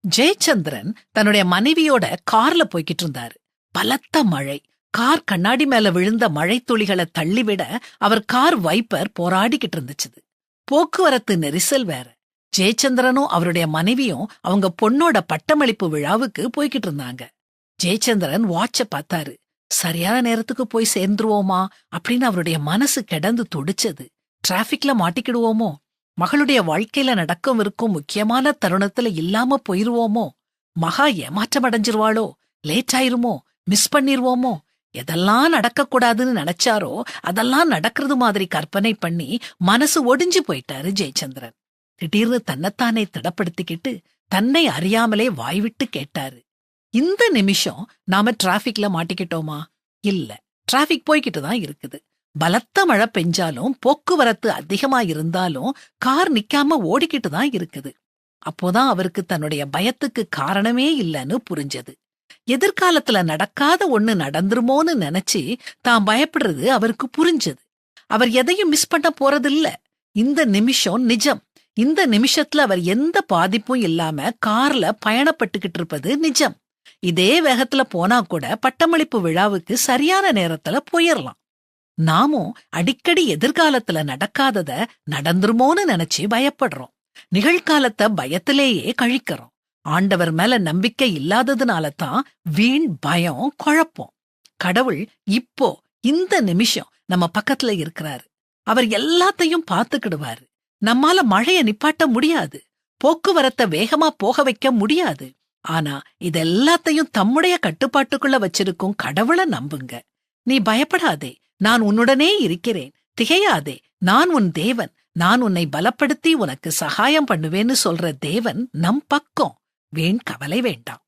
ஜெயச்சந்திரன் தன்னுடைய மனைவியோட கார்ல போய்கிட்டு இருந்தாரு. பலத்த மழை. கார் கண்ணாடி மேல விழுந்த மழை துளிகளை தள்ளிவிட அவர் கார் வைப்பர் போராடிக்கிட்டு இருந்துச்சு. போக்குவரத்து நெரிசல் வேற. ஜெயச்சந்திரனும் அவருடைய மனைவியும் அவங்க பொண்ணோட பட்டமளிப்பு விழாவுக்கு போய்கிட்டு இருந்தாங்க. ஜெயச்சந்திரன் வாட்ச பார்த்தாரு. சரியான நேரத்துக்கு போய் சேர்ந்துருவோமா அப்படின்னு அவருடைய மனசு கிடந்து துடிச்சது. டிராபிக்ல மாட்டிக்கிடுவோமோ, மகளுடைய வாழ்க்கையில நடக்கும் முக்கியமான தருணத்துல இல்லாம போயிருவோமோ, மகா ஏமாற்றம் அடைஞ்சிருவாளோ, லேட் ஆயிருமோ, மிஸ் பண்ணிருவோமோ, எதெல்லாம் நடக்கக்கூடாதுன்னு நினைச்சாரோ அதெல்லாம் நடக்கிறது மாதிரி கற்பனை பண்ணி மனசு ஒடிஞ்சு போயிட்டாரு ஜெயச்சந்திரன். திடீர்னு தன்னைத்தானே திடப்படுத்திக்கிட்டு தன்னை அறியாமலே வாய்விட்டு கேட்டாரு, இந்த நிமிஷம் நாம டிராபிக்ல மாட்டிக்கிட்டோமா? இல்ல, டிராபிக் போய்கிட்டு தான் இருக்குது. பலத்த மழை பெஞ்சாலும் போக்குவரத்து அதிகமா இருந்தாலும் கார் நிக்காம ஓடிக்கிட்டு தான் இருக்குது. அப்போதான் அவருக்கு தன்னுடைய பயத்துக்கு காரணமே இல்லைன்னு புரிஞ்சது. எதிர்காலத்துல நடக்காத ஒண்ணு நடந்துருமோன்னு நினைச்சு தான் பயப்படுறது அவருக்கு புரிஞ்சது. அவர் எதையும் மிஸ் பண்ண போறதில்ல. இந்த நிமிஷம் நிஜம். இந்த நிமிஷத்துல அவர் எந்த பாதிப்பும் இல்லாம கார்ல பயணப்பட்டுக்கிட்டு இருப்பது நிஜம். இதே வேகத்துல போனா கூட பட்டமளிப்பு விழாவுக்கு சரியான நேரத்துல போயிடலாம். நாமும் அடிக்கடி எதிர்காலத்துல நடக்காதத நடந்துருமோன்னு நினைச்சு பயப்படுறோம். நிகழ்காலத்தை பயத்திலேயே கழிக்கிறோம். ஆண்டவர் மேல நம்பிக்கை இல்லாததுனால தான் வீண் பயம், குழப்பம். கடவுள் இப்போ இந்த நிமிஷம் நம்ம பக்கத்துல இருக்கிறாரு. அவர் எல்லாத்தையும் பார்த்துக்கிடுவாரு. நம்மால மழைய நிப்பாட்ட முடியாது, போக்குவரத்தை வேகமா போக வைக்க முடியாது. ஆனா இதெல்லாத்தையும் தம்முடைய கட்டுப்பாட்டுக்குள்ள வச்சிருக்கும் கடவுளை நம்புங்க. நீ பயப்படாதே, நான் உன்னுடனே இருக்கிறேன். திகையாதே, நான் உன் தேவன். நான் உன்னை பலப்படுத்தி உனக்கு சகாயம் பண்ணுவேன்னு சொல்ற தேவன் நம் பக்கம். வீண் கவலை வேண்டாம்.